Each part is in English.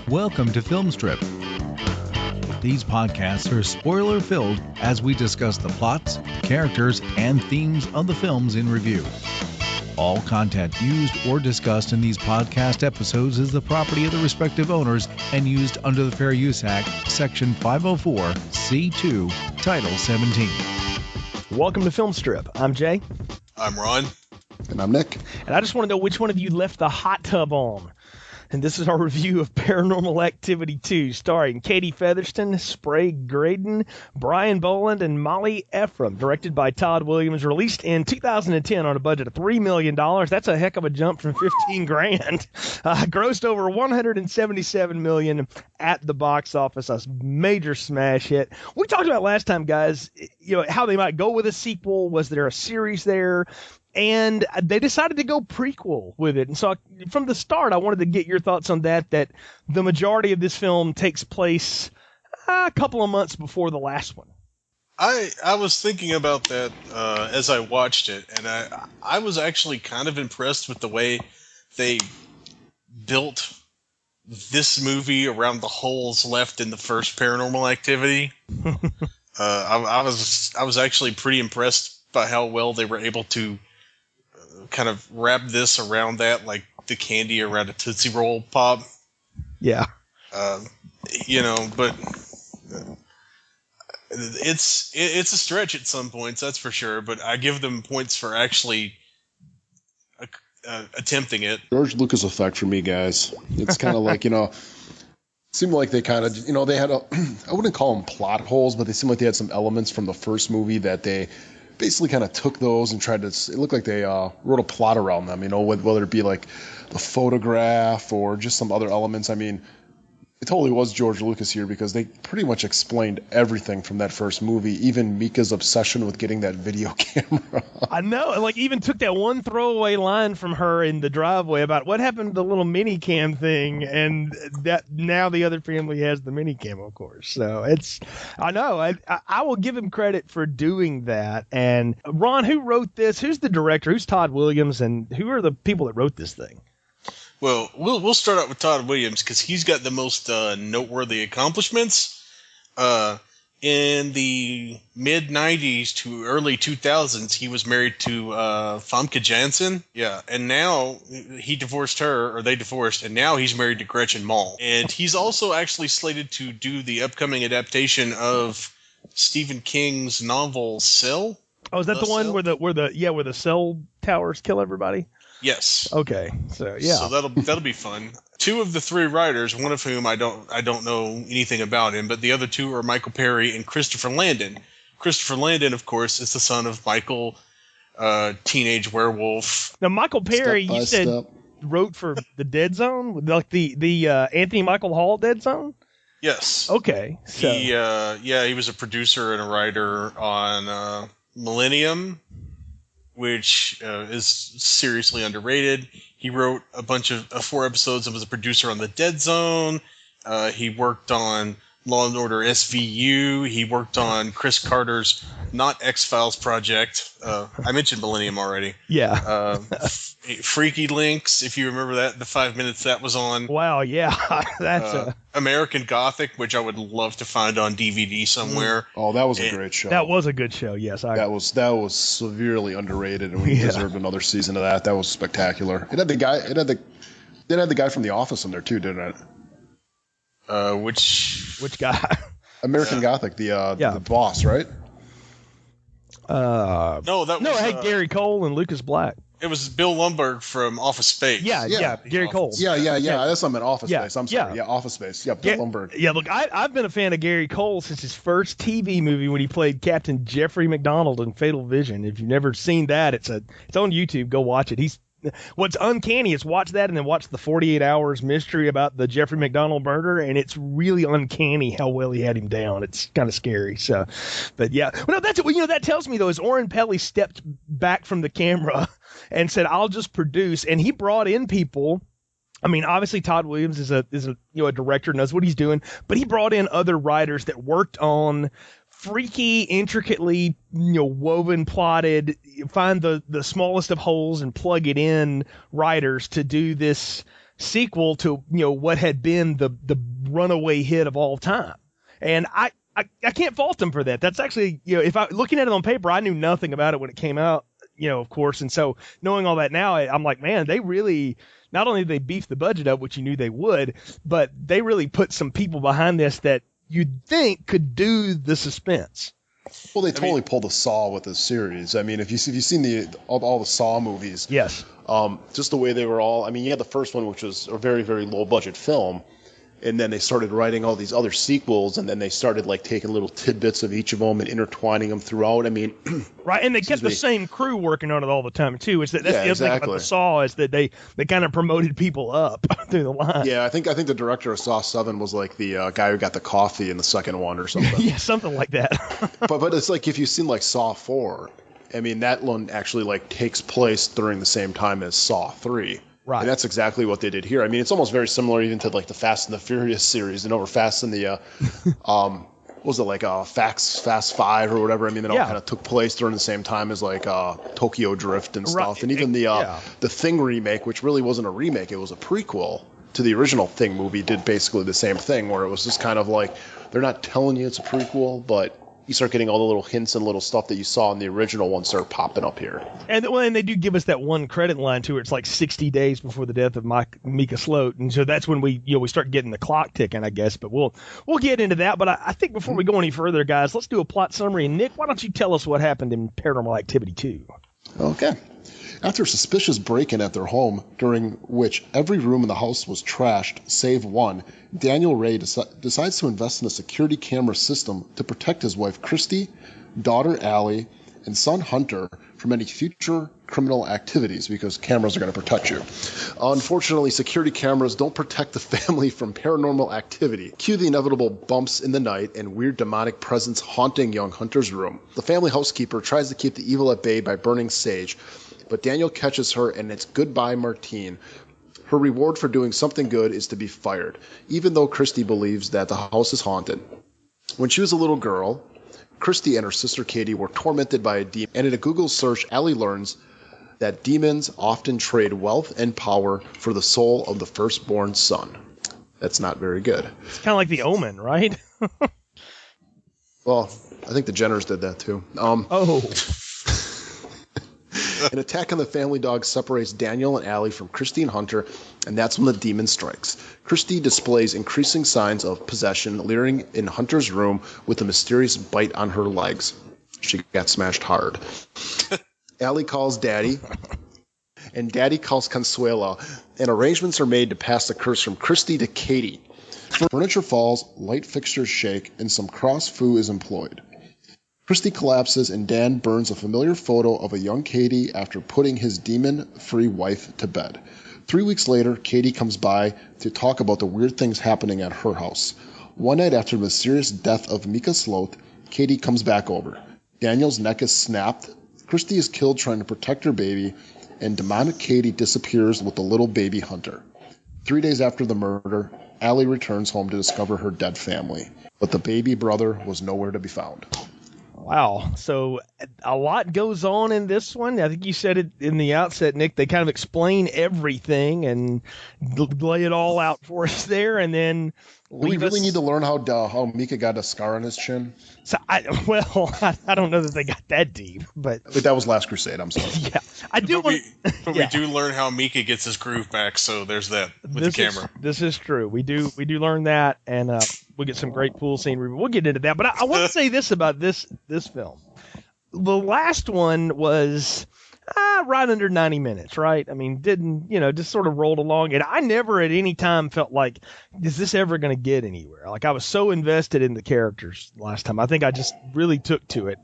Welcome to Film Strip. These podcasts are spoiler-filled as we discuss the plots, characters, and themes of the films in review. All content used or discussed in these podcast episodes is the property of the respective owners and used under the Fair Use Act, Section 504, C2, Title 17. Welcome to Film Strip. I'm Jay. I'm Ron. And I'm Nick. And I just want to know which one of you left the hot tub on. And this is our review of Paranormal Activity 2, starring Katie Featherston, Sprague Graydon, Brian Boland, and Molly Ephraim, directed by Todd Williams, released in 2010 on a budget of $3 million. That's a heck of a jump from $15,000. Grossed over $177 million at the box office, a major smash hit. We talked about last time, guys, how they might go with a sequel. Was there a series there? And they decided to go prequel with it. And so from the start, I wanted to get your thoughts on that the majority of this film takes place a couple of months before the last one. I was thinking about that as I watched it, and I was actually kind of impressed with the way they built this movie around the holes left in the first Paranormal Activity. I was actually pretty impressed by how well they were able to kind of wrap this around that, like the candy around a Tootsie Roll pop. Yeah. But it's a stretch at some points, that's for sure. But I give them points for actually attempting it. George Lucas effect for me, guys. It's kind of like, seemed like they kind of, they had I wouldn't call them plot holes, but they seemed like they had some elements from the first movie that they basically kind of took those and tried to, it looked like they wrote a plot around them, whether it be like the photograph or just some other elements. I mean, it totally was George Lucas here because they pretty much explained everything from that first movie, even Mika's obsession with getting that video camera. I know, and even took that one throwaway line from her in the driveway about what happened to the little mini cam thing, and that now the other family has the mini cam, of course. So I know, I will give him credit for doing that. And Ron, who wrote this? Who's the director? Who's Todd Williams? And who are the people that wrote this thing? Well, we'll start out with Todd Williams because he's got the most noteworthy accomplishments. In the mid-'90s to early 2000s, he was married to Famke Janssen. Yeah, and now he divorced her, or they divorced, and now he's married to Gretchen Mol. And he's also actually slated to do the upcoming adaptation of Stephen King's novel Cell. Oh, is that the one where the cell towers kill everybody? Yes. Okay. So yeah. So that'll be fun. Two of the three writers, one of whom I don't know anything about him, but the other two are Michael Perry and Christopher Landon. Christopher Landon, of course, is the son of Michael, teenage werewolf. Now, Michael Perry, you said wrote for the Dead Zone, like the Anthony Michael Hall Dead Zone. Yes. Okay. So he was a producer and a writer on Millennium, which is seriously underrated. He wrote a bunch of 4 episodes and was a producer on The Dead Zone. He worked on Law & Order SVU. He worked on Chris Carter's Not X-Files project. I mentioned Millennium already. Yeah. Freaky Links, if you remember that, the 5 minutes that was on. Wow, yeah. That's American Gothic, which I would love to find on DVD somewhere. Oh, that was a great show. That was a good show, yes. That was severely underrated, and we deserved another season of that. That was spectacular. It had the guy from The Office in there too, didn't it? Which guy? American Gothic, the boss, right? It had Gary Cole and Lucas Black. It was Bill Lumberg from Office Space. Yeah, Gary Cole. Yeah. That's what I meant, Office Space. I'm sorry. Yeah, Office Space. Yeah, Bill Lumberg. Yeah, look, I've been a fan of Gary Cole since his first TV movie when he played Captain Jeffrey McDonald in Fatal Vision. If you've never seen that, it's on YouTube. Go watch it. What's uncanny is watch that and then watch the 48 Hours mystery about the Jeffrey McDonald murder, and it's really uncanny how well he had him down. It's kind of scary. So, but yeah, well, no, that tells me though is Oren Peli stepped back from the camera and said, "I'll just produce," and he brought in people. I mean, obviously Todd Williams is a director, knows what he's doing, but he brought in other writers that worked on freaky, intricately, woven, plotted, find the smallest of holes and plug it in writers to do this sequel to, what had been the runaway hit of all time. And I can't fault them for that. That's actually, looking at it on paper, I knew nothing about it when it came out, of course. And so knowing all that now, I'm like, man, they really, not only did they beef the budget up, which you knew they would, but they really put some people behind this that you'd think could do the suspense. Well, they totally pulled a Saw with this series. I mean, if you've seen all the Saw movies, yes, just the way they were all. I mean, you had the first one, which was a very, very low budget film, and then they started writing all these other sequels, and then they started like taking little tidbits of each of them and intertwining them throughout. I mean, right, and they kept the same crew working on it all the time too. That's the other thing about the Saw is that they kind of promoted people up through the line. Yeah, I think the director of Saw 7 was like the guy who got the coffee in the second one or something. Yeah, something like that. but it's like if you've seen like Saw 4, I mean that one actually like takes place during the same time as Saw 3. Right. And that's exactly what they did here. I mean, it's almost very similar even to like the Fast and the Furious series, and over Fast and the what was it, like Fast 5 or whatever. I mean, it all kind of took place during the same time as like Tokyo Drift and stuff. Right. And even the Thing remake, which really wasn't a remake, it was a prequel to the original Thing movie, did basically the same thing, where it was just kind of like they're not telling you it's a prequel, but you start getting all the little hints and little stuff that you saw in the original one start popping up here. And they do give us that one credit line to it. It's like 60 days before the death of Mika Sloat, and so that's when we start getting the clock ticking, I guess. But we'll get into that. But I think before we go any further, guys, let's do a plot summary. And Nick, why don't you tell us what happened in Paranormal Activity 2? Okay. After a suspicious break-in at their home, during which every room in the house was trashed save one, Daniel Ray decides to invest in a security camera system to protect his wife Christy, daughter Allie, and son Hunter from any future criminal activities, because cameras are going to protect you. Unfortunately, security cameras don't protect the family from paranormal activity. Cue the inevitable bumps in the night and weird demonic presence haunting young Hunter's room. The family housekeeper tries to keep the evil at bay by burning sage, but Daniel catches her, and it's goodbye Martine. Her reward for doing something good is to be fired, even though Christy believes that the house is haunted. When she was a little girl, Christy and her sister Katie were tormented by a demon, and in a Google search, Allie learns that demons often trade wealth and power for the soul of the firstborn son. That's not very good. It's kind of like The Omen, right? Well, I think the Jenners did that too. An attack on the family dog separates Daniel and Allie from Christy and Hunter, and that's when the demon strikes. Christy displays increasing signs of possession, leering in Hunter's room with a mysterious bite on her legs. She got smashed hard. Allie calls Daddy, and Daddy calls Consuelo, and arrangements are made to pass the curse from Christy to Katie. Furniture falls, light fixtures shake, and some cross foo is employed. Christy collapses, and Dan burns a familiar photo of a young Katie after putting his demon-free wife to bed. 3 weeks later, Katie comes by to talk about the weird things happening at her house. One night after the mysterious death of Mika Sloat, Katie comes back over. Daniel's neck is snapped, Christy is killed trying to protect her baby, and demonic Katie disappears with the little baby Hunter. 3 days after the murder, Allie returns home to discover her dead family, but the baby brother was nowhere to be found. Wow. So a lot goes on in this one. I think you said it in the outset, Nick. They kind of explain everything and lay it all out for us there, and then do we really need to learn how Mika got a scar on his chin? So I don't know that they got that deep, but that was Last Crusade. I'm sorry. Yeah, I do. We do learn how Mika gets his groove back. So there's that with the camera. This is true. We do learn that, and we get some great pool scenery. We'll get into that, but I want to say this about this film. The last one was right under 90 minutes, right? I mean, just sort of rolled along. And I never at any time felt like, is this ever going to get anywhere? Like, I was so invested in the characters last time. I think I just really took to it.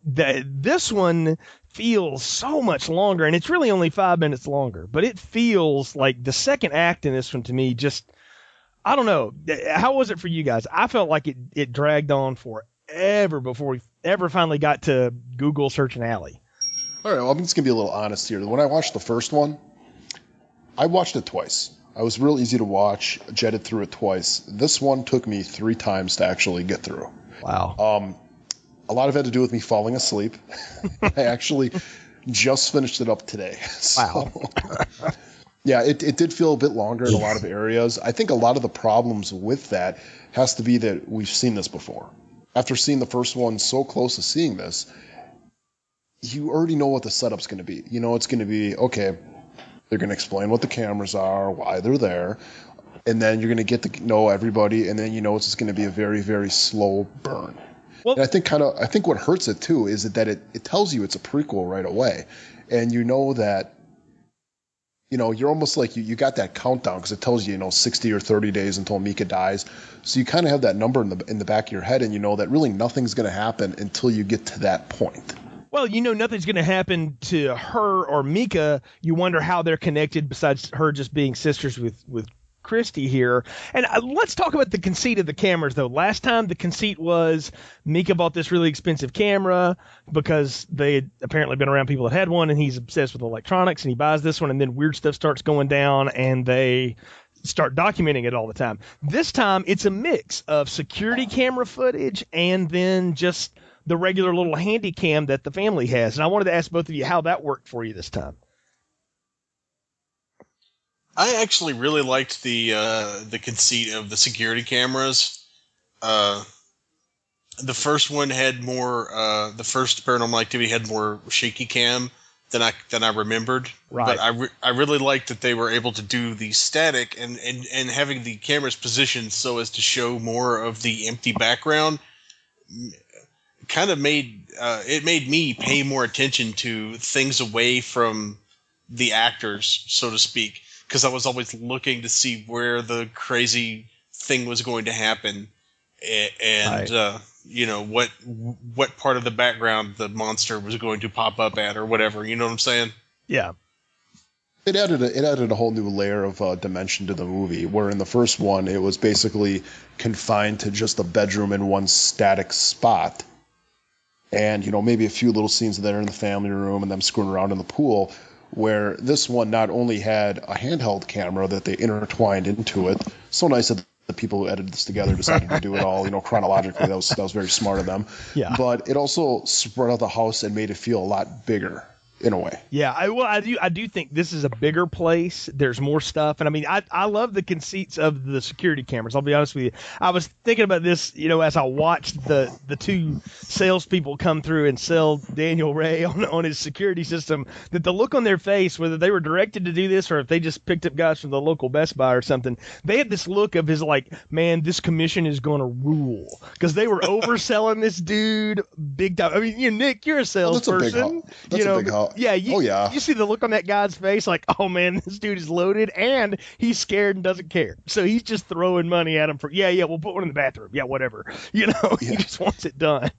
This one feels so much longer, and it's really only 5 minutes longer. But it feels like the second act in this one to me just, I don't know. How was it for you guys? I felt like it dragged on forever before we ever finally got to Google searching Allie. All right, well, I'm just going to be a little honest here. When I watched the first one, I watched it twice. I was real easy to watch, jetted through it twice. This one took me 3 times to actually get through. Wow. A lot of it had to do with me falling asleep. I actually just finished it up today. Wow. Yeah, it did feel a bit longer in a lot of areas. I think a lot of the problems with that has to be that we've seen this before. After seeing the first one so close to seeing this, you already know what the setup's going to be. You know it's going to be, okay, they're going to explain what the cameras are, why they're there, and then you're going to get to know everybody, and then you know it's just going to be a very, very slow burn. Well, and I think what hurts it too is that it tells you it's a prequel right away, and you know that, you're almost like you got that countdown because it tells you, 60 or 30 days until Mika dies. So you kind of have that number in the back of your head, and you know that really nothing's going to happen until you get to that point. Well, nothing's going to happen to her or Mika. You wonder how they're connected besides her just being sisters with Christy here. And let's talk about the conceit of the cameras, though. Last time the conceit was Mika bought this really expensive camera because they had apparently been around people that had one, and he's obsessed with electronics, and he buys this one, and then weird stuff starts going down, and they start documenting it all the time. This time, it's a mix of security camera footage and then just the regular little handy cam that the family has. And I wanted to ask both of you how that worked for you this time. I actually really liked the conceit of the security cameras. The first one had more. The first Paranormal Activity had more shaky cam than I remembered. Right. But I really liked that they were able to do the static and having the cameras positioned so as to show more of the empty background. Kind of made me pay more attention to things away from the actors, so to speak, because I was always looking to see where the crazy thing was going to happen, and right. What part of the background the monster was going to pop up at, or whatever. You know what I'm saying? Yeah. It added a whole new layer of dimension to the movie, where in the first one it was basically confined to just a bedroom in one static spot. And, maybe a few little scenes there in the family room and them screwing around in the pool, where this one not only had a handheld camera that they intertwined into it. So nice that the people who edited this together decided to do it all, chronologically. That was very smart of them. Yeah. But it also spread out the house and made it feel a lot bigger in a way. Yeah, I do think this is a bigger place. There's more stuff, and I mean, I love the conceits of the security cameras. I'll be honest with you. I was thinking about this, as I watched the two salespeople come through and sell Daniel Ray on his security system. That the look on their face, whether they were directed to do this or if they just picked up guys from the local Best Buy or something, they had this look of his like, man, this commission is going to rule, because they were overselling this dude big time. I mean, Nick, you're a salesperson. That's a big haul. Yeah, you see the look on that guy's face, like, oh man, this dude is loaded, and he's scared and doesn't care. So he's just throwing money at him for, we'll put one in the bathroom. Yeah, whatever. He just wants it done.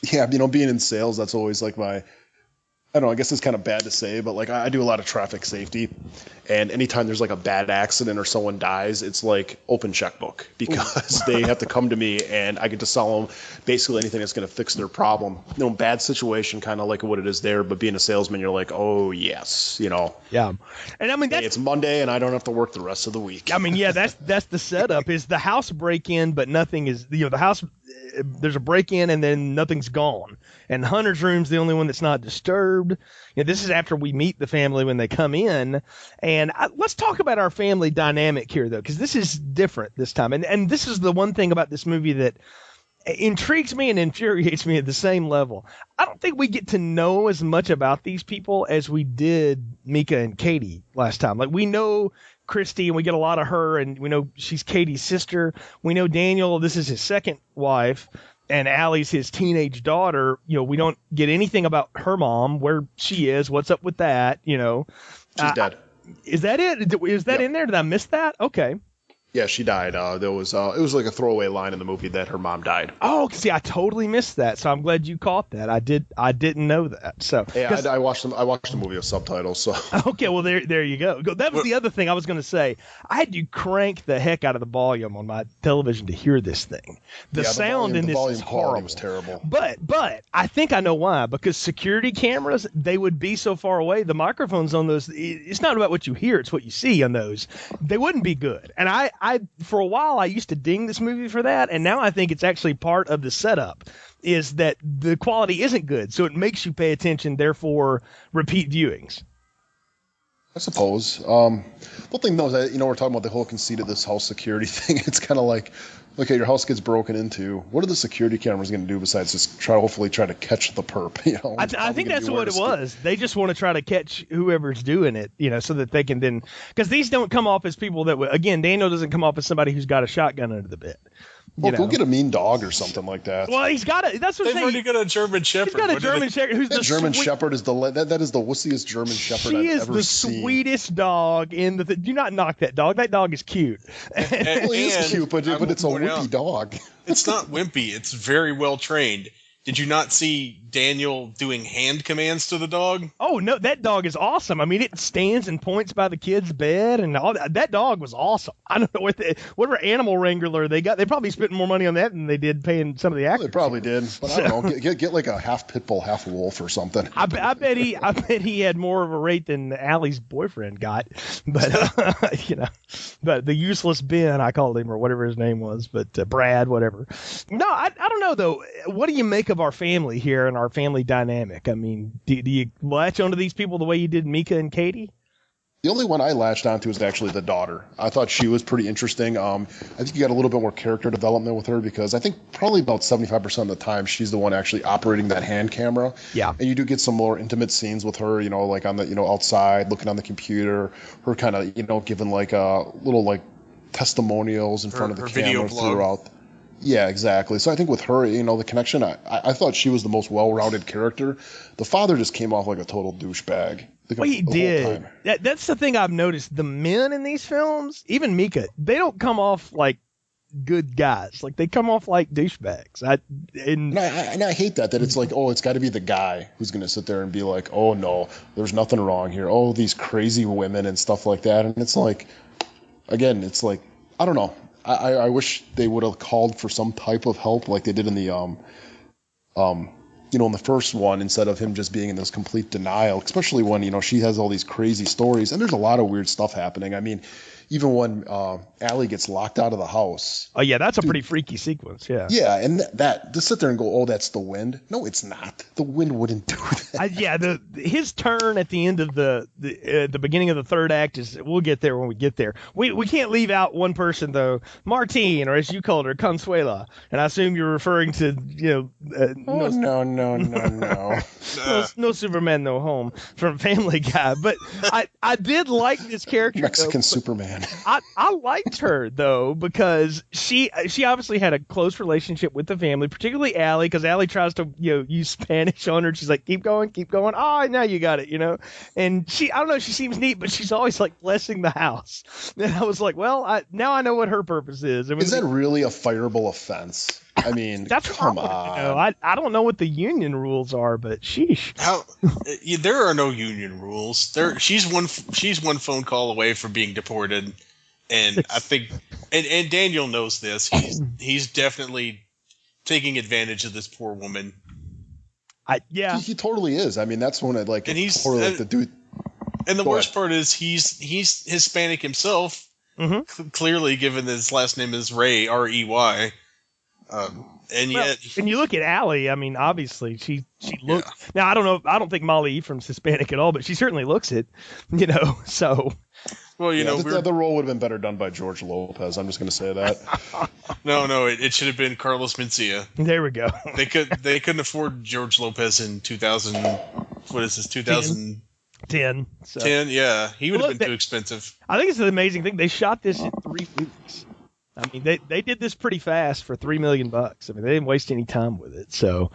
Yeah, being in sales, that's always like I don't know, I guess it's kind of bad to say, but like I do a lot of traffic safety, and anytime there's like a bad accident or someone dies, it's like open checkbook, because they have to come to me and I get to sell them basically anything that's going to fix their problem. Bad situation, kind of like what it is there, but being a salesman, you're like, oh yes, Yeah, and I mean it's Monday and I don't have to work the rest of the week. I mean, yeah, that's the setup is the house break in, but nothing is the house. There's a break in and then nothing's gone, and Hunter's room's the only one that's not disturbed. This is after we meet the family when they come in, and let's talk about our family dynamic here, though, because this is different this time, and this is the one thing about this movie that intrigues me and infuriates me at the same level. I don't think we get to know as much about these people as we did Mika and Katie last time. Like, we know Christy, and we get a lot of her, and we know she's Katie's sister. We know Daniel, this is his second wife, and Allie's his teenage daughter. We don't get anything about her mom, where she is, what's up with that, She's dead. Is that it? Is that in there? Did I miss that? Okay. Yeah, she died. There was it was like a throwaway line in the movie that her mom died. Oh, see, I totally missed that. So I'm glad you caught that. I didn't know that. So yeah, I watched the movie with subtitles. So okay, well there you go. That was the other thing I was going to say. I had to crank the heck out of the volume on my television to hear this thing. The sound in this is horrible. Was terrible. But I think I know why. Because security cameras, they would be so far away. The microphones on those, it's not about what you hear, it's what you see on those. They wouldn't be good. And I for a while I used to ding this movie for that, and now I think it's actually part of the setup. is that the quality isn't good, so it makes you pay attention, therefore repeat viewings. I suppose. The thing though is that, we're talking about the whole conceit of this house security thing. It's kind of like, okay, your house gets broken into. What are the security cameras going to do besides just hopefully try to catch the perp? I think that's what it was. They just want to try to catch whoever's doing it, so that they can then, because these don't come off as people that again, Daniel doesn't come off as somebody who's got a shotgun under the bed. Well, go get a mean dog or something like that. Well, he's got it. That's what They've already got a German Shepherd. He's got a German Shepherd who's that German Shepherd is that is the wussiest German Shepherd I've ever seen. She is the sweetest dog in the. Do not knock that dog. That dog is cute. Well, he is cute, but it's a wimpy dog. It's not wimpy. It's very well trained. Did you not see Daniel doing hand commands to the dog? Oh, no, that dog is awesome. I mean, it stands and points by the kid's bed, and all that. That dog was awesome. I don't know whatever animal wrangler they got. They probably spent more money on that than they did paying some of the actors. They probably did, but I don't know. Get like a half pit bull, half wolf or something. I bet he had more of a rate than Allie's boyfriend got, but but the useless Ben, I called him, or whatever his name was, but Brad, whatever. No, I don't know though. What do you make of our family here and our family dynamic? I mean, do you latch onto these people the way you did Mika and Katie? The only one I latched onto was actually the daughter. I thought she was pretty interesting. I think you got a little bit more character development with her because I think probably about 75% of the time she's the one actually operating that hand camera. Yeah. And you do get some more intimate scenes with her, like on the, outside looking on the computer, her kind of, giving like a little like testimonials in front of the camera throughout. Yeah, exactly. So I think with her, the connection, I thought she was the most well-rounded character. The father just came off like a total douchebag. Well, he did. That's the thing I've noticed. The men in these films, even Mika, they don't come off like good guys. Like, they come off like douchebags. And I hate that it's like, oh, it's got to be the guy who's going to sit there and be like, oh, no, there's nothing wrong here. Oh, these crazy women and stuff like that. And it's like, again, it's like, I don't know. I wish they would have called for some type of help like they did in the in the first one, instead of him just being in this complete denial, especially when she has all these crazy stories and there's a lot of weird stuff happening. I mean, even when Allie gets locked out of the house. Oh yeah, that's a pretty freaky sequence. Yeah. Yeah, and that to sit there and go, oh, that's the wind. No, it's not. The wind wouldn't do that. His turn at the end of the beginning of the third act is. We'll get there when we get there. We can't leave out one person though, Martine, or as you called her, Consuela, and I assume you're referring to no Superman, no home from Family Guy. But I did like this character. Mexican Superman. I liked her though because she obviously had a close relationship with the family, particularly Allie, because Allie tries to use Spanish on her. She's like, keep going. Oh, now you got it, And she seems neat, but she's always like blessing the house. And I was like, well, now I know what her purpose is. Is that really a fireable offense? I mean, that's come on. I don't know what the union rules are, but sheesh. There are no union rules. She's one phone call away from being deported, and I think, and Daniel knows this. He's definitely taking advantage of this poor woman. He totally is. I mean, that's when and he's totally like the dude. And the worst part is he's Hispanic himself. Mm-hmm. Clearly, given his last name is Ray, R-E-Y. And you look at Allie. I mean, obviously she looks. Yeah. Now I don't know. I don't think Molly Ephraim's Hispanic at all, but she certainly looks it. So. Well, the role would have been better done by George Lopez. I'm just going to say that. No, it should have been Carlos Mencia. There we go. They couldn't afford George Lopez in 2000. What is this? 2010. So. 10. Yeah, he would have been too expensive. I think it's an amazing thing. They shot this in 3 weeks. I mean, they did this pretty fast for $3 million. I mean, they didn't waste any time with it. So,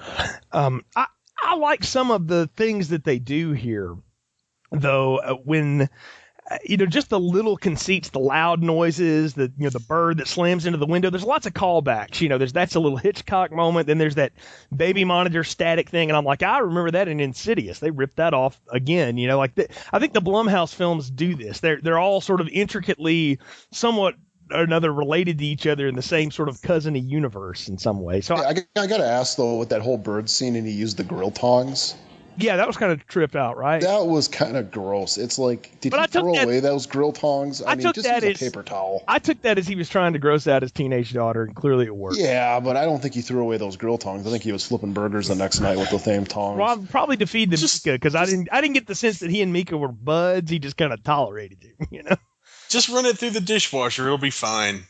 I like some of the things that they do here, though. When just the little conceits, the loud noises, the bird that slams into the window. There's lots of callbacks. That's a little Hitchcock moment. Then there's that baby monitor static thing, and I'm like, I remember that in Insidious. They ripped that off again. I think the Blumhouse films do this. They're all sort of intricately, somewhat or another related to each other in the same sort of cousin-y universe in some way. So I got to ask though, with that whole bird scene, and he used the grill tongs. Yeah, that was kind of tripped out, right? That was kind of gross. It's like, did But he I took throw that- away those grill tongs? I mean, took just that use a as- paper towel. I took that as he was trying to gross out his teenage daughter, and clearly it worked. Yeah, but I don't think he threw away those grill tongs. I think he was flipping burgers the next night with the same tongs. Rob probably defeated Mika because I didn't get the sense that he and Mika were buds. He just kind of tolerated him, you know. Just run it through the dishwasher; it'll be fine.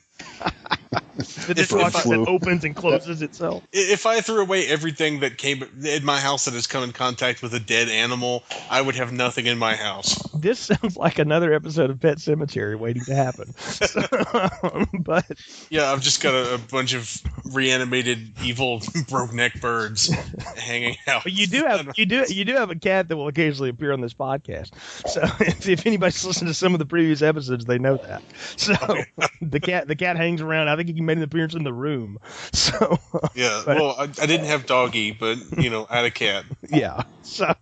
The dishwasher that opens and closes itself. If I threw away everything that came in my house that has come in contact with a dead animal, I would have nothing in my house. This sounds like another episode of Pet Cemetery waiting to happen. But yeah, I've just got a bunch of reanimated evil broke neck birds hanging out. But you do have a cat that will occasionally appear on this podcast. So if anybody's listened to some of the previous episodes, they know that. So the cat hangs around. I think he made an appearance in the room. So yeah, well, I didn't have doggy, but I had a cat. Yeah. So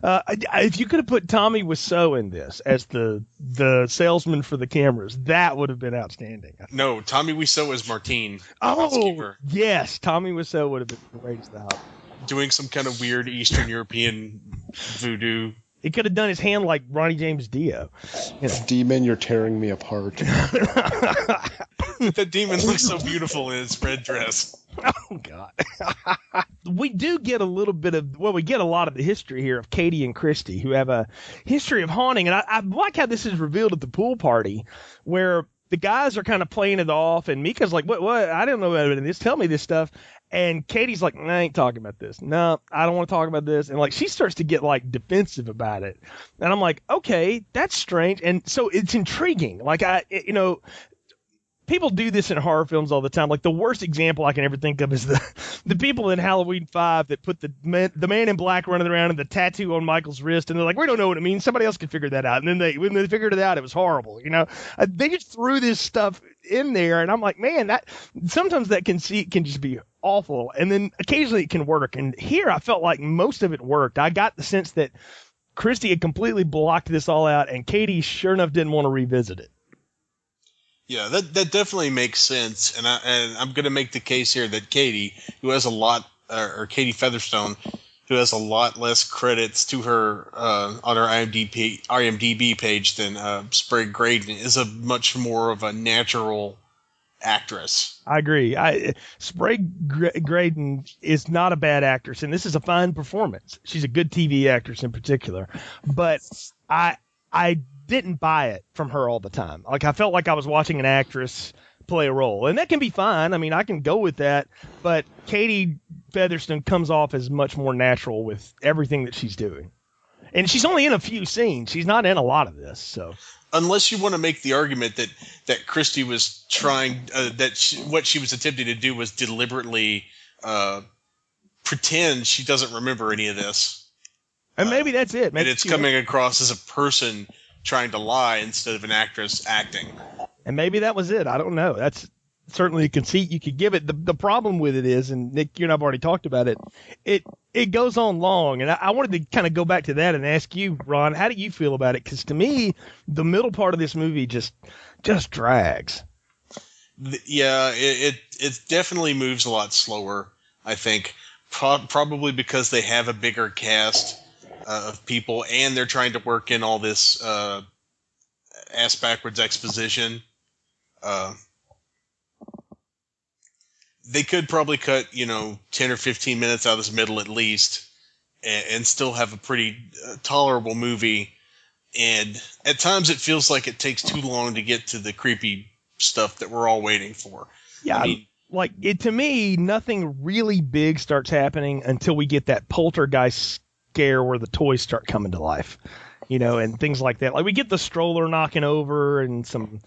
if you could have put Tommy Wiseau in this as the salesman for the cameras, that would have been outstanding. No, Tommy Wiseau is Martine. Oh, yes, Tommy Wiseau would have been great as the house. Doing some kind of weird Eastern European voodoo. He could have done his hand like Ronnie James Dio. Demon, you're tearing me apart. That demon looks so beautiful in its red dress. Oh, God. We do get a little bit of, we get a lot of the history here of Katie and Christy, who have a history of haunting. And I like how this is revealed at the pool party, where the guys are kind of playing it off, and Mika's like, what? I don't know about this. Tell me this stuff. And Katie's like, I ain't talking about this. No, I don't want to talk about this. And like, she starts to get like defensive about it. And I'm like, okay, that's strange. And so it's intriguing. Like people do this in horror films all the time. Like the worst example I can ever think of is the people in Halloween 5 that put the man in black running around and the tattoo on Michael's wrist, and they're like, we don't know what it means. Somebody else can figure that out. And then when they figured it out, it was horrible. They just threw this stuff in there, and I'm like, man, that sometimes that can just be awful, and then occasionally it can work. And here I felt like most of it worked. I got the sense that Christy had completely blocked this all out, and Katie sure enough didn't want to revisit it. Yeah, that definitely makes sense, and I'm going to make the case here that Katie, who has a lot, or Katie Featherstone, who has a lot less credits to her on her IMDb page than Sprague Graydon, is a much more of a natural actress. I agree. Sprague Graydon is not a bad actress, and this is a fine performance. She's a good TV actress in particular, but I didn't buy it from her all the time. Like I felt like I was watching an actress play a role, and that can be fine. I mean, I can go with that, but Katie Featherstone comes off as much more natural with everything that she's doing. And she's only in a few scenes. She's not in a lot of this, so. Unless you want to make the argument that Christy was trying, what she was attempting to do was deliberately pretend she doesn't remember any of this. And maybe that's it. Maybe and it's coming across as a person trying to lie instead of an actress acting. And maybe that was it. I don't know. That's certainly a conceit you could give it. The problem with it is, and Nick, you and I've already talked about it, it goes on long. And I wanted to kind of go back to that and ask you, Ron, how do you feel about it? Because to me, the middle part of this movie just drags. Yeah, it definitely moves a lot slower, I think. Probably because they have a bigger cast of people, and they're trying to work in all this ass-backwards exposition. They could probably cut, 10 or 15 minutes out of this middle at least, and still have a pretty tolerable movie. And at times it feels like it takes too long to get to the creepy stuff that we're all waiting for. Yeah, to me, nothing really big starts happening until we get that poltergeist scare where the toys start coming to life, and things like that. Like we get the stroller knocking over and some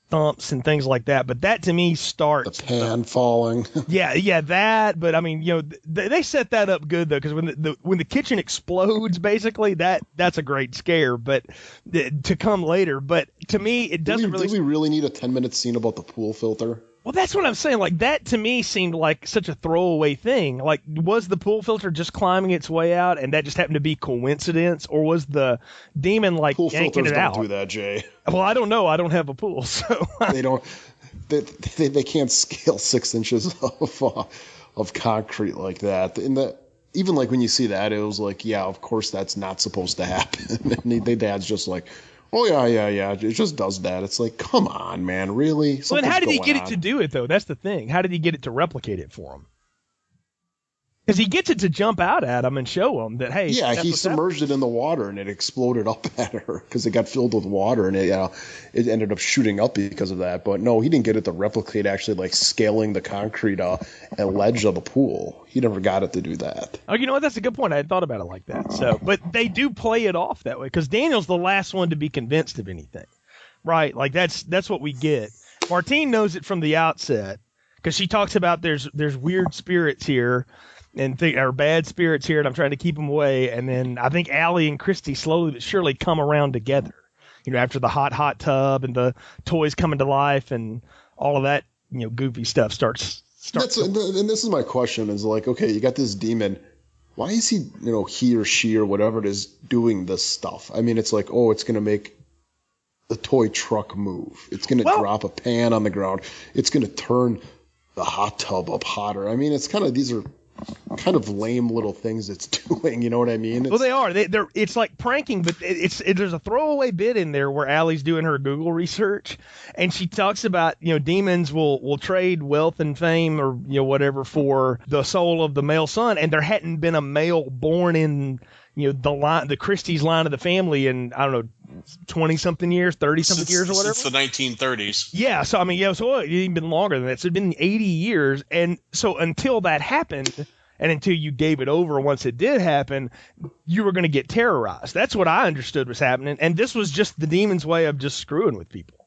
thumps and things like that, but that to me starts the pan falling. yeah, that. But I mean, they set that up good though, because when the kitchen explodes, basically that's a great scare, but to come later. But to me, it doesn't really. Do we really need a 10-minute scene about the pool filter? Well, that's what I'm saying. Like that to me seemed like such a throwaway thing. Like, was the pool filter just climbing its way out, and that just happened to be coincidence, or was the demon like pool yanking filters it out? don't do that, Jay. Well, I don't know. I don't have a pool, so they don't. They can't scale 6 inches of concrete like that. even like when you see that, it was like, yeah, of course that's not supposed to happen. And the dad's just like, oh yeah, it just does that. It's like, come on, man, really? Well, then Something's how did he going get on. it to do it, though? That's the thing. How did he get it to replicate it for him? Because he gets it to jump out at him and show him that, hey, Yeah, that's he what's submerged it in the water and it exploded up at her because it got filled with water and it ended up shooting up because of that. But no, he didn't get it to replicate actually like scaling the concrete ledge of the pool. He never got it to do that. Oh, you know what? That's a good point. I hadn't thought about it like that. So, but they do play it off that way because Daniel's the last one to be convinced of anything, right? Like that's what we get. Martine knows it from the outset because she talks about there's weird spirits here and or bad spirits here, and I'm trying to keep them away. And then I think Allie and Christy slowly but surely come around together. You know, after the hot tub and the toys coming to life and all of that, you know, goofy stuff starts. And this is my question: is like, okay, you got this demon. Why is he, he or she or whatever it is doing this stuff? I mean, it's like, oh, it's gonna make the toy truck move. It's gonna drop a pan on the ground. It's gonna turn the hot tub up hotter. I mean, it's kind of these are kind of lame little things it's doing. You know what I mean? Well, they are. They're. It's like pranking, but there's a throwaway bit in there where Allie's doing her Google research, and she talks about demons will trade wealth and fame or whatever for the soul of the male son, and there hadn't been a male born in the Christie's line of the family in I don't know 20-something years, 30-something years or whatever. Since the 1930s. Yeah, so I mean, so it had been longer than that. So it'd been 80 years, and so until that happened, and until you gave it over, once it did happen, you were going to get terrorized. That's what I understood was happening, and this was just the demon's way of just screwing with people.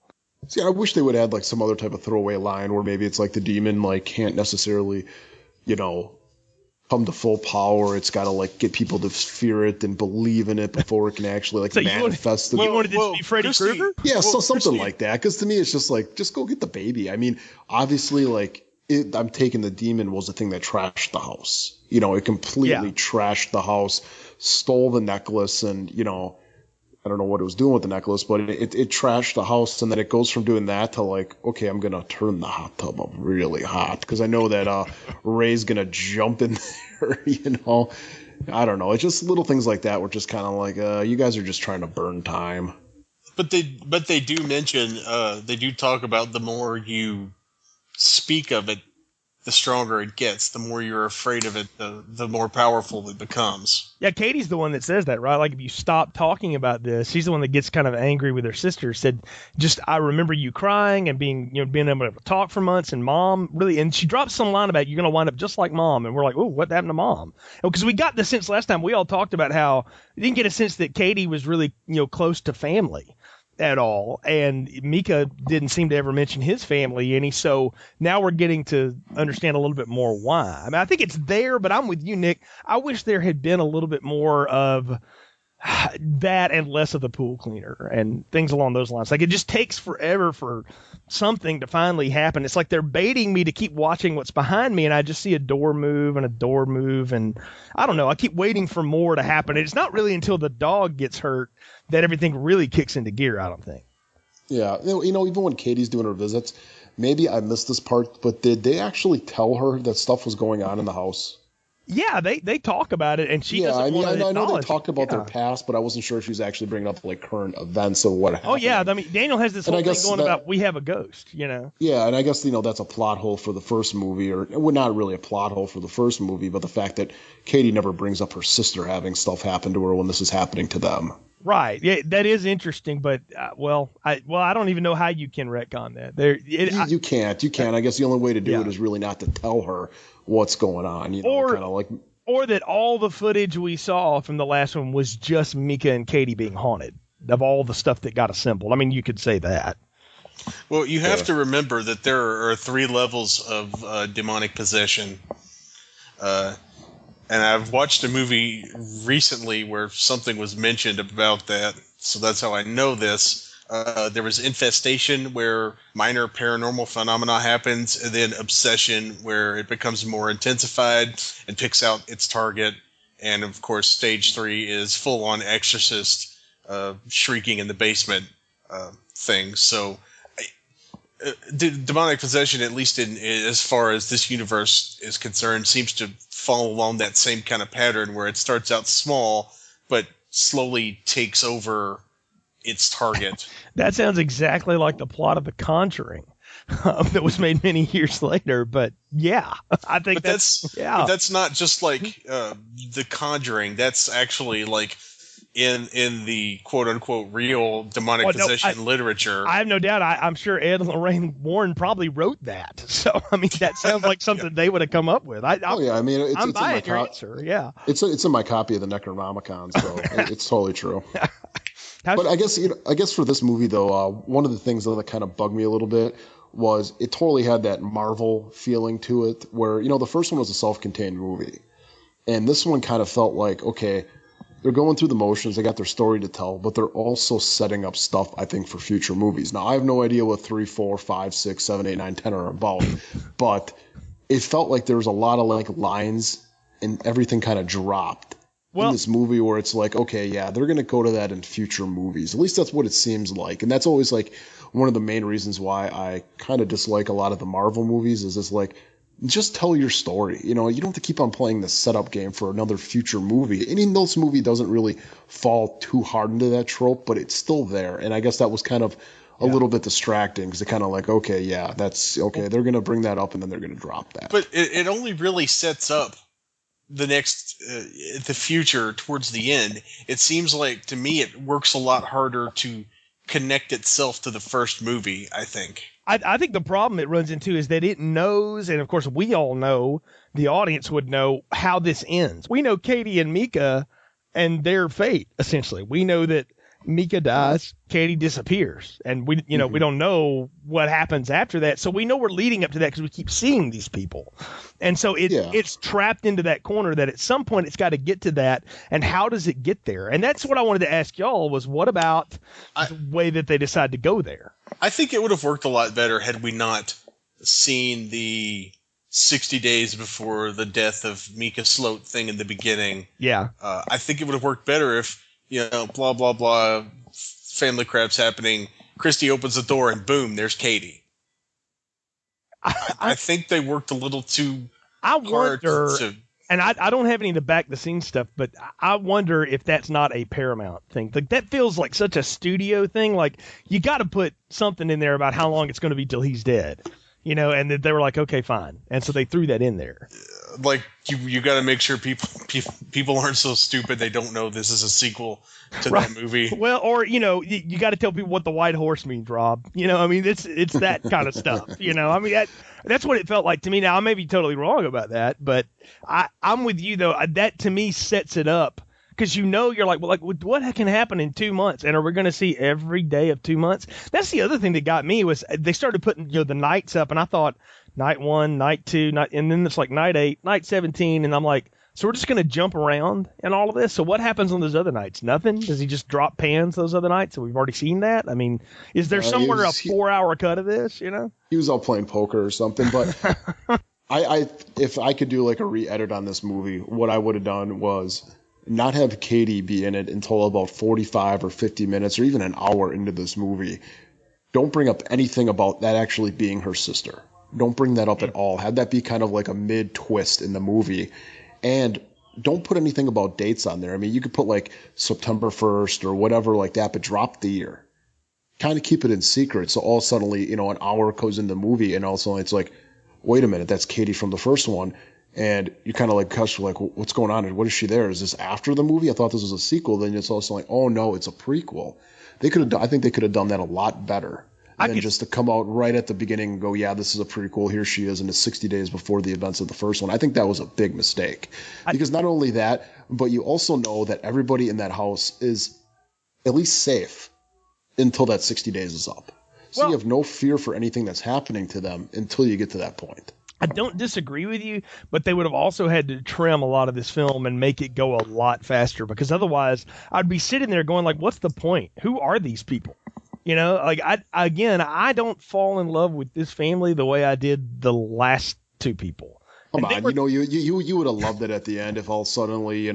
See, I wish they would add like some other type of throwaway line where maybe it's like the demon like can't necessarily, come to full power. It's got to like get people to fear it and believe in it before it can actually like manifest. You wanted this to be Freddy Krueger? Yeah, something like that. Because to me, it's just like, just go get the baby. I mean, obviously, like I'm taking the demon was the thing that trashed the house. It completely trashed the house, stole the necklace, and I don't know what it was doing with the necklace, but it trashed the house, and then it goes from doing that to like, okay, I'm going to turn the hot tub up really hot because I know that Ray's going to jump in there, I don't know. It's just little things like that were just kind of like, you guys are just trying to burn time. But they do mention, they do talk about the more you speak of it, the stronger it gets. The more you're afraid of it, the more powerful it becomes. Yeah, Katie's the one that says that, right? Like, if you stop talking about this, she's the one that gets kind of angry with her sister. Said, I remember you crying and being able to talk for months, and mom really, and she drops some line about you're going to wind up just like mom, and we're like, oh, what happened to mom? Because we got the sense last time we all talked about how we didn't get a sense that Katie was really close to family at all, and Mika didn't seem to ever mention his family any, so now we're getting to understand a little bit more why. I mean, I think it's there, but I'm with you, Nick. I wish there had been a little bit more of that and less of the pool cleaner and things along those lines. Like, it just takes forever for something to finally happen. It's like they're baiting me to keep watching what's behind me, and I just see a door move, and I don't know. I keep waiting for more to happen. And it's not really until the dog gets hurt that everything really kicks into gear, I don't think. Yeah, even when Katie's doing her visits, maybe I missed this part, but did they actually tell her that stuff was going on in the house? Yeah, they talk about it, and she doesn't I mean, want to I know they acknowledge talked about it. their past, but I wasn't sure if she was actually bringing up like current events of what happened. Oh yeah, I mean, Daniel has this whole thing going about we have a ghost, Yeah, and I guess that's a plot hole for the first movie, or well, not really a plot hole for the first movie, but the fact that Katie never brings up her sister having stuff happen to her when this is happening to them. Right. Yeah, that is interesting, but I don't even know how you can retcon that. You can't. I guess the only way to do it is really not to tell her what's going on. Or that all the footage we saw from the last one was just Mika and Katie being haunted of all the stuff that got assembled. I mean, you could say that. Well, you have to remember that there are 3 levels of demonic possession. And I've watched a movie recently where something was mentioned about that, so that's how I know this. There was infestation, where minor paranormal phenomena happens, and then obsession, where it becomes more intensified and picks out its target. And of course, stage 3 is full-on exorcist, shrieking in the basement thing. So demonic possession, at least as far as this universe is concerned, seems to follow along that same kind of pattern where it starts out small, but slowly takes over its target. That sounds exactly like the plot of The Conjuring that was made many years later. But yeah, I think But that's not just like The Conjuring. That's actually like in the quote unquote real demonic possession literature. I have no doubt. I'm sure Ed and Lorraine Warren probably wrote that. So I mean, that sounds like something they would have come up with. I mean, it's I'm in buying your answer. Yeah, it's in my copy of the Necronomicon, so it's totally true. But I guess for this movie though, one of the things that kind of bugged me a little bit was it totally had that Marvel feeling to it, where the first one was a self-contained movie, and this one kind of felt like, okay, they're going through the motions, they got their story to tell, but they're also setting up stuff, I think, for future movies. Now I have no idea what 3, 4, 5, 6, 7, 8, 9, 10 are about, but it felt like there was a lot of like lines and everything kind of dropped in this movie where it's like, okay, yeah, they're going to go to that in future movies. At least that's what it seems like. And that's always like one of the main reasons why I kind of dislike a lot of the Marvel movies is it's like, just tell your story. You don't have to keep on playing the setup game for another future movie. And even though this movie doesn't really fall too hard into that trope, but it's still there. And I guess that was kind of a little bit distracting because it kind of like, okay, yeah, that's okay. They're going to bring that up and then they're going to drop that. But it only really sets up the future towards the end. It seems like, to me, it works a lot harder to connect itself to the first movie, I think. I think the problem it runs into is that it knows, and of course we all know, the audience would know how this ends. We know Katie and Mika and their fate, essentially. We know that Mika dies, Katie disappears, and we don't know what happens after that. So we know we're leading up to that because we keep seeing these people, and so it's trapped into that corner that at some point it's got to get to that. And how does it get there? And that's what I wanted to ask y'all was, what about the way that they decide to go there? I think it would have worked a lot better had we not seen the 60 days before the death of Mika Sloat thing in the beginning. Yeah, I think it would have worked better if, blah, blah, blah, family crap's happening. Christy opens the door and boom, there's Katie. I think they worked a little too hard to... And I don't have any of the back-the-scenes stuff, but I wonder if that's not a Paramount thing. Like, that feels like such a studio thing. Like, you got to put something in there about how long it's going to be till he's dead. And they were like, okay, fine. And so they threw that in there. Like, you got to make sure people aren't so stupid they don't know this is a sequel to that movie. Well, or, you got to tell people what the white horse means, Rob. I mean, it's that kind of stuff. I mean, that's what it felt like to me. Now, I may be totally wrong about that, but I'm with you, though. That, to me, sets it up. Because you're like, well, like, what can happen in 2 months? And are we going to see every day of 2 months? That's the other thing that got me was they started putting the nights up, and I thought night 1, night 2, and then it's like night 8, night 17, and I'm like, so we're just going to jump around and all of this? So what happens on those other nights? Nothing? Does he just drop pans those other nights? So we've already seen that? I mean, is there somewhere a 4-hour cut of this, He was out playing poker or something, but if I could do like a re-edit on this movie, what I would have done was not have Katie be in it until about 45 or 50 minutes or even an hour into this movie. Don't bring up anything about that actually being her sister. Don't bring that up at all. Have that be kind of like a mid-twist in the movie. And don't put anything about dates on there. I mean, you could put like September 1st or whatever like that, but drop the year. Kind of keep it in secret. So all suddenly, an hour goes into the movie and all of a sudden it's like, wait a minute, that's Katie from the first one. And you kind of like question, like, what's going on? What is she there? Is this after the movie? I thought this was a sequel. Then it's also like, oh no, it's a prequel. I think they could have done that a lot better than just to come out right at the beginning and go, yeah, this is a prequel. Here she is, and it's 60 days before the events of the first one. I think that was a big mistake because not only that, but you also know that everybody in that house is at least safe until that 60 days is up. So you have no fear for anything that's happening to them until you get to that point. I don't disagree with you, but they would have also had to trim a lot of this film and make it go a lot faster because otherwise I'd be sitting there going like, what's the point? Who are these people? Like I don't fall in love with this family the way I did the last two people. Come on, you would have loved it at the end if all suddenly,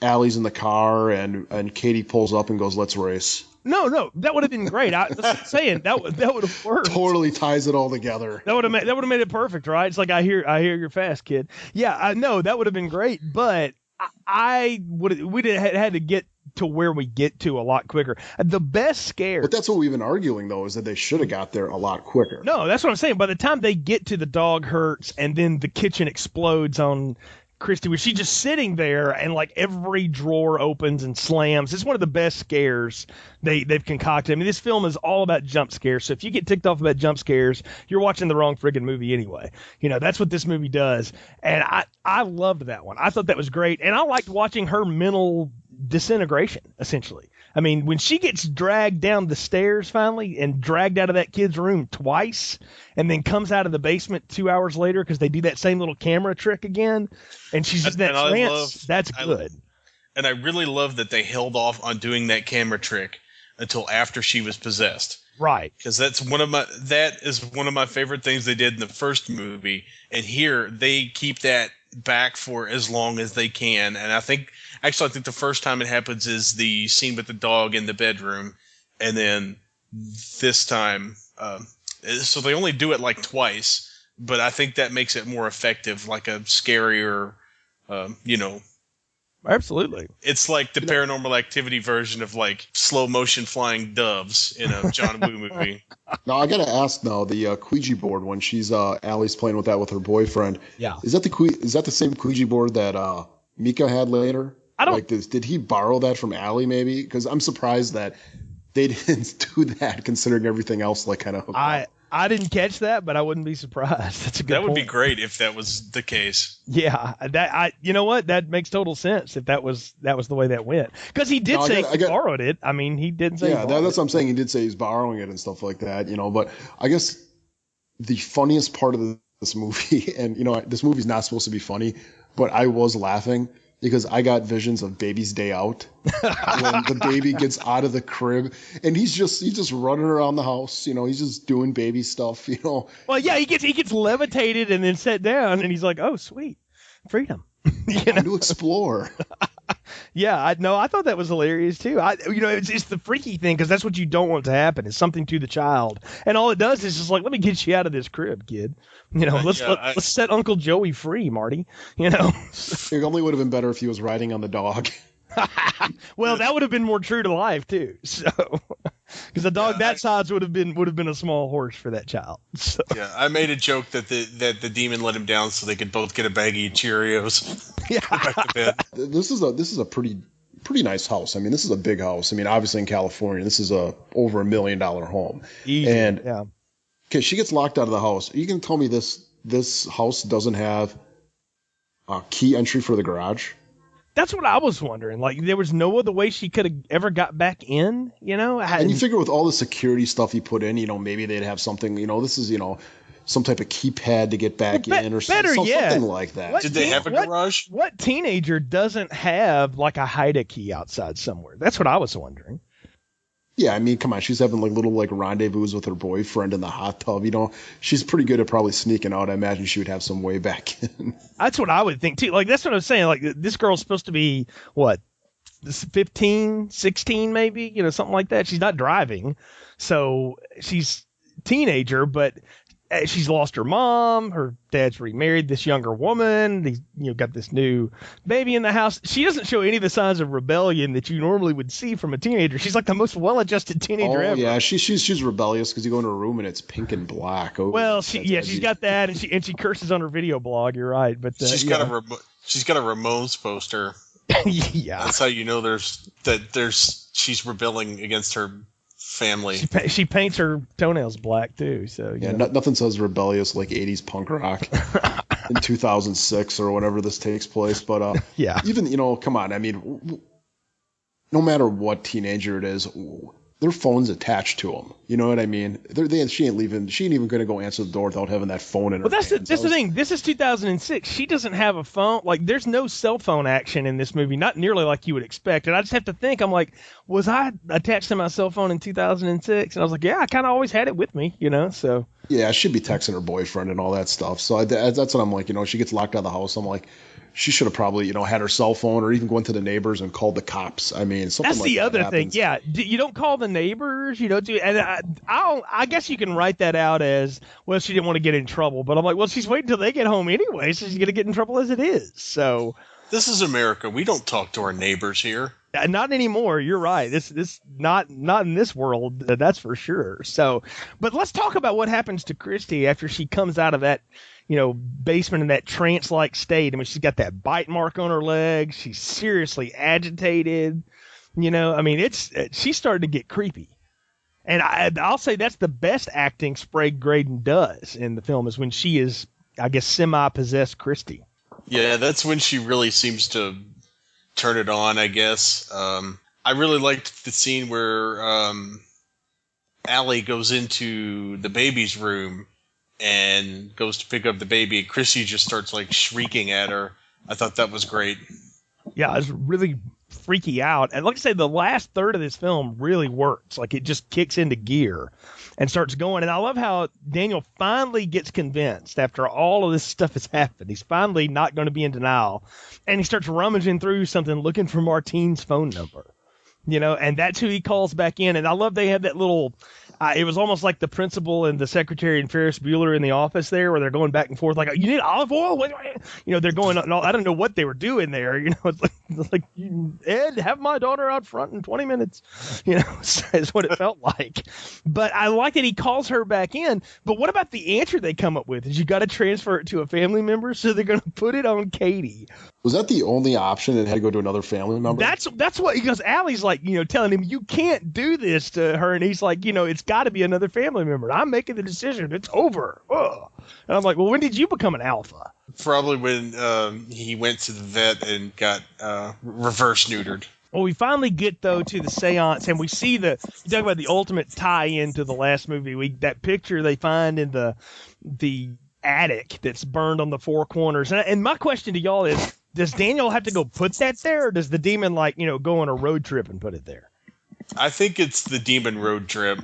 Allie's in the car and Katie pulls up and goes, let's race. No, that would have been great. That's what I'm saying. That would have worked. Totally ties it all together. That would have made it perfect, right? It's like I hear you're fast, kid. Yeah, I know that would have been great, but we'd have had to get to where we get to a lot quicker. The best scare. But that's what we've been arguing, though, is that they should have got there a lot quicker. No, that's what I'm saying. By the time they get to the dog hurts and then the kitchen explodes on Christy, where she's just sitting there and like every drawer opens and slams. It's one of the best scares they've concocted. I mean, this film is all about jump scares. So if you get ticked off about jump scares, you're watching the wrong friggin' movie anyway. You know, that's what this movie does. And I loved that one. I thought that was great. And I liked watching her mental disintegration, essentially. I mean, when she gets dragged down the stairs finally and dragged out of that kid's room twice and then comes out of the basement 2 hours later because they do that same little camera trick again and she's in that trance, that's good. And I really love that they held off on doing that camera trick until after she was possessed. Right. Because that is one of my favorite things they did in the first movie. And here they keep that back for as long as they can. And I think the first time it happens is the scene with the dog in the bedroom. And then this time, so they only do it like twice, but I think that makes it more effective, like a scarier, Absolutely. It's like the Paranormal Activity version of like slow motion flying doves in a John Woo movie. Now I gotta ask now, the Ouija board when she's Allie's playing with that with her boyfriend. Yeah. Is that the same Ouija board that Mika had later? I don't. Like this, did he borrow that from Allie maybe? Because I'm surprised that they didn't do that, considering everything else like kind of. I didn't catch that, but I wouldn't be surprised. That's a good. That would point. be great if that was the case. Yeah, you know what? That makes total sense if that was the way that went. Because he did say he borrowed it. I mean, he didn't say. Yeah, that's what I'm saying. He did say he's borrowing it and stuff like that. But I guess the funniest part of this movie, and this movie's not supposed to be funny, but I was laughing because I got visions of Baby's Day Out when the baby gets out of the crib and he's just running around the house. He's just doing baby stuff. Well, yeah, he gets levitated and then set down, and he's like, "Oh, sweet, freedom." To explore. Yeah, I thought that was hilarious too. It's the freaky thing because that's what you don't want to happen. It's something to the child, and all it does is just like, let me get you out of this crib, kid. Let's set Uncle Joey free, Marty. It only would have been better if he was riding on the dog. Well, that would have been more true to life too. So, because a dog that size would have been a small horse for that child. So. Yeah, I made a joke that the demon let him down so they could both get a baggie of Cheerios. Yeah. Go back to bed. This is a pretty nice house. I mean, this is a big house. I mean, obviously in California, this is over $1 million home. Easy. And yeah. Okay, she gets locked out of the house. You can tell me this house doesn't have a key entry for the garage? That's what I was wondering. Like, there was no other way she could have ever got back in, And you figure with all the security stuff he put in, maybe they'd have something, this is, some type of keypad to get back in or something like that. Did they have a garage? What teenager doesn't have, like, a hide-a key outside somewhere? That's what I was wondering. Yeah, I mean, come on. She's having, like, little, like, rendezvous with her boyfriend in the hot tub, She's pretty good at probably sneaking out. I imagine she would have some way back in. That's what I would think, too. Like, that's what I was saying. Like, this girl's supposed to be, 15, 16 maybe? Something like that. She's not driving. So she's a teenager, but she's lost her mom. Her dad's remarried this younger woman. He's got this new baby in the house. She doesn't show any of the signs of rebellion that you normally would see from a teenager. She's like the most well-adjusted teenager ever. Yeah, she's rebellious because you go into her room and it's pink and black. Oh, well, she's got that, and she curses on her video blog. You're right, but she's got a Ramones poster. Yeah, that's how you know she's rebelling against her family. She paints her toenails black too. So nothing says rebellious like 80s punk rock in 2006 or whenever this takes place. But yeah, even come on. I mean, no matter what teenager it is, their phone's attached to them. You know what I mean? She ain't even going to go answer the door without having that phone in her hands. That's the thing. This is 2006. She doesn't have a phone. Like, there's no cell phone action in this movie, not nearly like you would expect. And I just have to think, I'm like, was I attached to my cell phone in 2006? And I was like, yeah, I kind of always had it with me, so. Yeah, she'd be texting her boyfriend and all that stuff. So that's what I'm like, she gets locked out of the house. I'm like, she should have probably, had her cell phone or even went to the neighbors and called the cops. I mean, something That's like the that other thing. happens. Yeah, you don't call the neighbors. You don't do. And I guess you can write that out as, well, she didn't want to get in trouble. But I'm like, well, she's waiting until they get home anyway, so she's gonna get in trouble as it is. So This is America. We don't talk to our neighbors here. not anymore. You're right. This not in this world. That's for sure. So, but let's talk about what happens to Christy after she comes out of that, basement in that trance-like state. I mean, she's got that bite mark on her leg. She's seriously agitated. I mean, she started to get creepy. And I'll say that's the best acting Sprague Graydon does in the film, is when she is, I guess, semi-possessed Christy. Yeah, that's when she really seems to turn it on, I guess. I really liked the scene where Allie goes into the baby's room and goes to pick up the baby, and Chrissy just starts like shrieking at her. I thought that was great. Yeah, it was really freaky out. And like I say, the last third of this film really works. Like, it just kicks into gear and starts going. And I love how Daniel finally gets convinced after all of this stuff has happened. He's finally not going to be in denial. And he starts rummaging through something looking for Martine's phone number. And that's who he calls back in. And I love they have that little, it was almost like the principal and the secretary and Ferris Bueller in the office there, where they're going back and forth like, you need olive oil? They're going, I don't know what they were doing there. It's like, Ed, have my daughter out front in 20 minutes, is what it felt like. But I like that he calls her back in. But what about the answer they come up with? Is you got to transfer it to a family member, so they're going to put it on Katie. Was that the only option? It had to go to another family member? That's what, because Allie's like, telling him, you can't do this to her. And he's like, it's got to be another family member. I'm making the decision. It's over. Ugh. And I'm like, well, when did you become an alpha? Probably when he went to the vet and got reverse neutered. Well, we finally get, though, to the seance, and we see you talk about the ultimate tie-in to the last movie. That picture they find in the attic that's burned on the four corners. And my question to y'all is, does Daniel have to go put that there, or does the demon, go on a road trip and put it there? I think it's the demon road trip.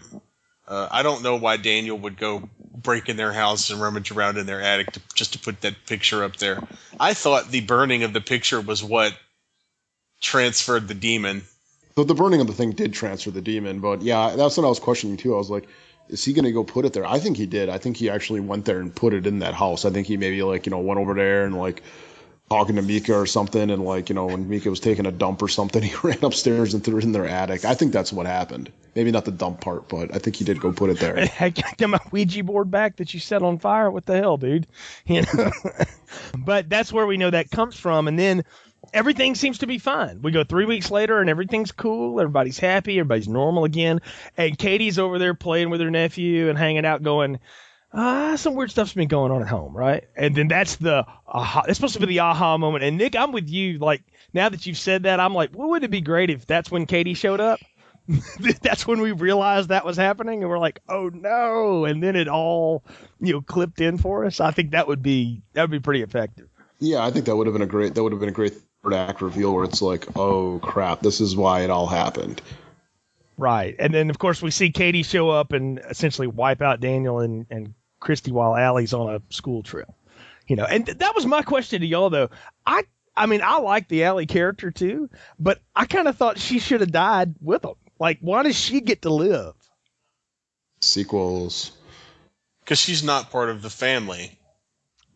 I don't know why Daniel would go break in their house and rummage around in their attic just to put that picture up there. I thought the burning of the picture was what transferred the demon. So the burning of the thing did transfer the demon, but yeah, that's what I was questioning too. I was like, is he going to go put it there? I think he did. I think he actually went there and put it in that house. I think he maybe went over there and talking to Mika or something, and when Mika was taking a dump or something, he ran upstairs and threw it in their attic. I think that's what happened. Maybe not the dump part, but I think he did go put it there. I got my Ouija board back that you set on fire. What the hell, dude? But that's where we know that comes from. And then everything seems to be fine. We go 3 weeks later and everything's cool. Everybody's happy. Everybody's normal again. And Katie's over there playing with her nephew and hanging out going, some weird stuff's been going on at home, right? And then that's the aha. It's supposed to be the aha moment. And Nick, I'm with you. Like, now that you've said that, I'm like, well, wouldn't it be great if that's when Katie showed up? That's when we realized that was happening, and we're like, oh no! And then it all, clipped in for us. I think that would be pretty effective. Yeah, I think that would have been a great third act reveal where it's like, oh crap, this is why it all happened. Right, and then of course we see Katie show up and essentially wipe out Daniel and Christy while Allie's on a school trip. And that was my question to y'all though. I mean, I like the Allie character too, but I kind of thought she should have died with them. Like, why does she get to live? Sequels. Because she's not part of the family.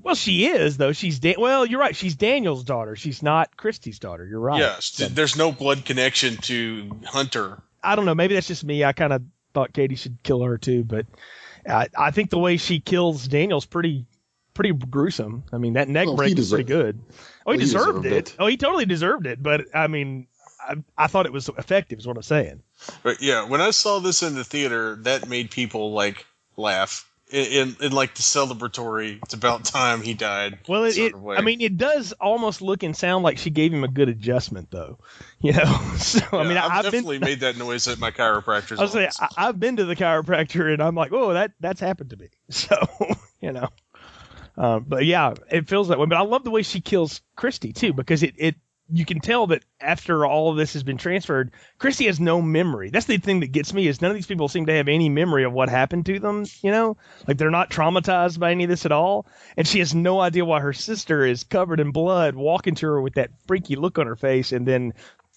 Well, she is, though. Well, you're right. She's Daniel's daughter. She's not Christy's daughter. You're right. Yes, there's no blood connection to Hunter. I don't know. Maybe that's just me. I kind of thought Katie should kill her too, but I think the way she kills Daniel's pretty gruesome. I mean, that neck break is pretty good. Oh, he deserved it. Oh, he totally deserved it. But I mean, I thought it was effective, is what I'm saying. But yeah, when I saw this in the theater, that made people laugh. In the celebratory, it's about time he died. Well, I mean, it does almost look and sound like she gave him a good adjustment, though. So yeah, I mean, I've definitely made that noise at my chiropractor's office. I've been to the chiropractor, and I'm like, oh, that's happened to me. So but yeah, it feels that way. But I love the way she kills Christy too, because it you can tell that after all of this has been transferred, Christy has no memory. That's the thing that gets me, is none of these people seem to have any memory of what happened to them, you know? Like, they're not traumatized by any of this at all. And she has no idea why her sister is covered in blood, walking to her with that freaky look on her face, and then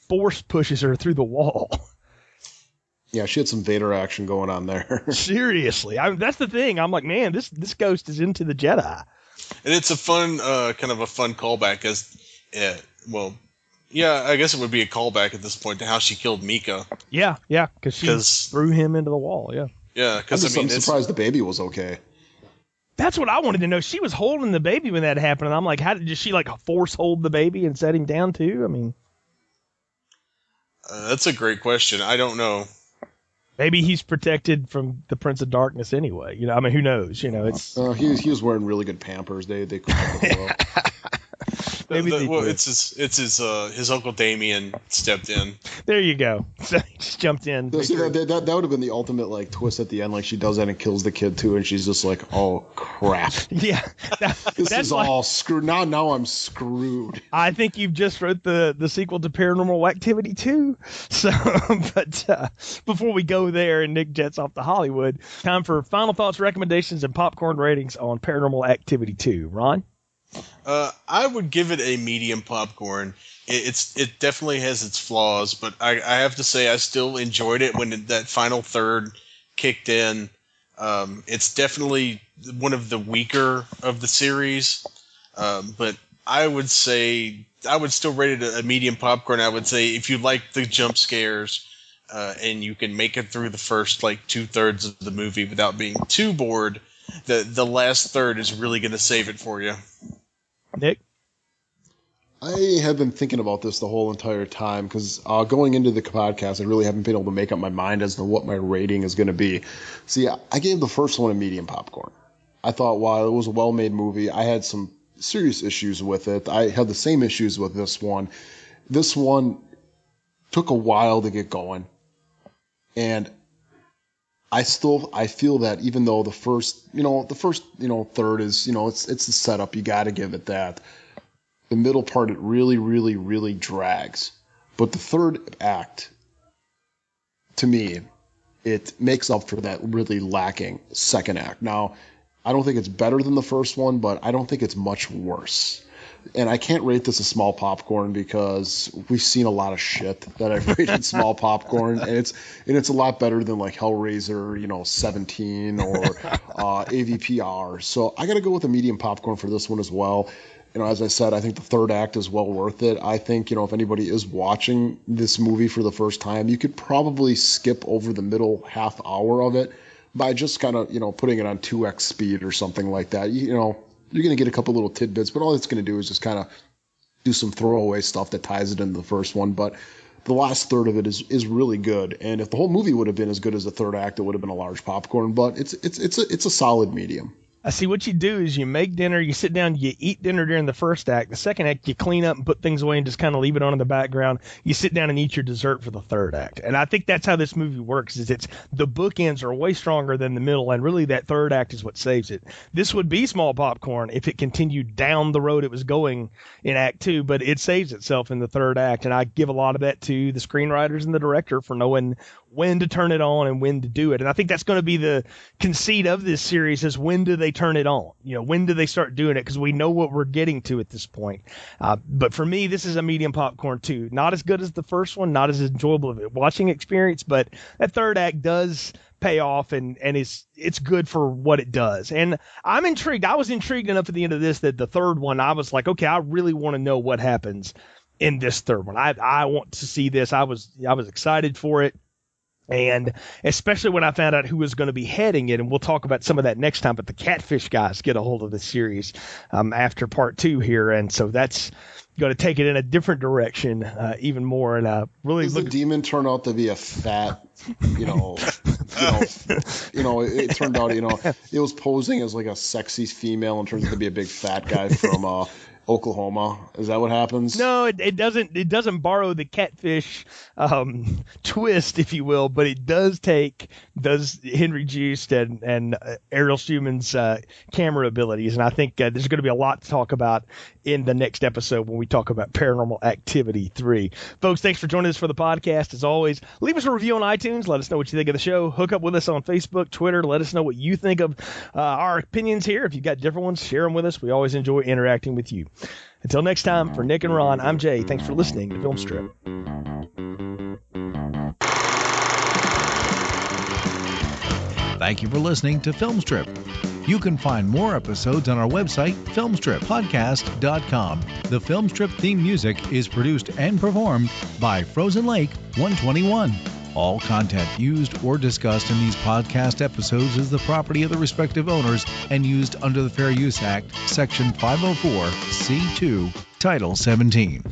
force pushes her through the wall. Yeah, she had some Vader action going on there. Seriously. That's the thing. I'm like, man, this ghost is into the Jedi. And it's a fun, kind of a fun callback I guess it would be a callback at this point to how she killed Mika. Yeah, because she threw him into the wall, yeah. Yeah, because I'm surprised the baby was okay. That's what I wanted to know. She was holding the baby when that happened, and I'm like, how did she like force hold the baby and set him down too? I mean, that's a great question. I don't know. Maybe he's protected from the Prince of Darkness anyway. You know, I mean, who knows? You know, it's he was wearing really good Pampers. They covered the floor. Maybe it's his Uncle Damien stepped in. There you go. So he just jumped in. See, that would have been the ultimate like twist at the end. Like she does that and kills the kid too, and she's just like, "Oh crap! Yeah, this is all screwed." Now I'm screwed. I think you've just wrote the sequel to Paranormal Activity 2. So, but before we go there and Nick jets off to Hollywood, time for final thoughts, recommendations, and popcorn ratings on Paranormal Activity 2. Ron? I would give it a medium popcorn. It definitely has its flaws, but I have to say I still enjoyed it when that final third kicked in. It's definitely one of the weaker of the series, but I would say I would still rate it a medium popcorn. I would say if you like the jump scares and you can make it through the first like 2/3 of the movie without being too bored, the last third is really going to save it for you. Nick? I have been thinking about this the whole entire time because going into the podcast, I really haven't been able to make up my mind as to what my rating is going to be. See, I gave the first one a medium popcorn. I thought, while it was a well-made movie, I had some serious issues with it. I had the same issues with this one. This one took a while to get going, and I feel that even though the first third is, it's the setup, you got to give it that. The middle part, it really, really, really drags. But the third act, to me, it makes up for that really lacking second act. Now, I don't think it's better than the first one, but I don't think it's much worse. And I can't rate this a small popcorn because we've seen a lot of shit that I've rated small popcorn, and it's a lot better than like Hellraiser, 17 or AVPR. So I got to go with a medium popcorn for this one as well. As I said, I think the third act is well worth it. I think, if anybody is watching this movie for the first time, you could probably skip over the middle half hour of it by just kind of, putting it on 2x speed or something like that. You're going to get a couple little tidbits, but all it's going to do is just kind of do some throwaway stuff that ties it into the first one. But the last third of it is really good. And if the whole movie would have been as good as the third act, it would have been a large popcorn. But it's a solid medium. I see. What you do is you make dinner, you sit down, you eat dinner during the first act. The second act, you clean up and put things away and just kind of leave it on in the background. You sit down and eat your dessert for the third act. And I think that's how this movie works, is the bookends are way stronger than the middle, and really that third act is what saves it. This would be small popcorn if it continued down the road it was going in Act 2, but it saves itself in the third act. And I give a lot of that to the screenwriters and the director for knowing when to turn it on and when to do it. And I think that's going to be the conceit of this series, is when do they turn it on? When do they start doing it? Because we know what we're getting to at this point. But for me, this is a medium popcorn too. Not as good as the first one, not as enjoyable of a watching experience, but that third act does pay off and it's good for what it does. And I'm intrigued. I was intrigued enough at the end of this that the third one, I was like, okay, I really want to know what happens in this third one. I want to see this. I was excited for it. And especially when I found out who was going to be heading it, and we'll talk about some of that next time, but the Catfish guys get a hold of the series after part 2 here. And so that's going to take it in a different direction even more. And really, does the demon turn out to be a fat, it turned out, it was posing as like a sexy female and turns out to be a big fat guy from Oklahoma. Is that what happens? No, it doesn't. It doesn't borrow the catfish twist, if you will, but it does Henry Joost and Errol Schumann's camera abilities, and I think there's going to be a lot to talk about in the next episode when we talk about Paranormal Activity 3. Folks, thanks for joining us for the podcast. As always, leave us a review on iTunes. Let us know what you think of the show. Hook up with us on Facebook, Twitter. Let us know what you think of our opinions here. If you've got different ones, share them with us. We always enjoy interacting with you. Until next time, for Nick and Ron, I'm Jay. Thanks for listening to Film Strip. Thank you for listening to Film Strip. You can find more episodes on our website, filmstrippodcast.com. The Film Strip theme music is produced and performed by Frozen Lake 121. All content used or discussed in these podcast episodes is the property of the respective owners and used under the Fair Use Act, Section 504, C2, Title 17.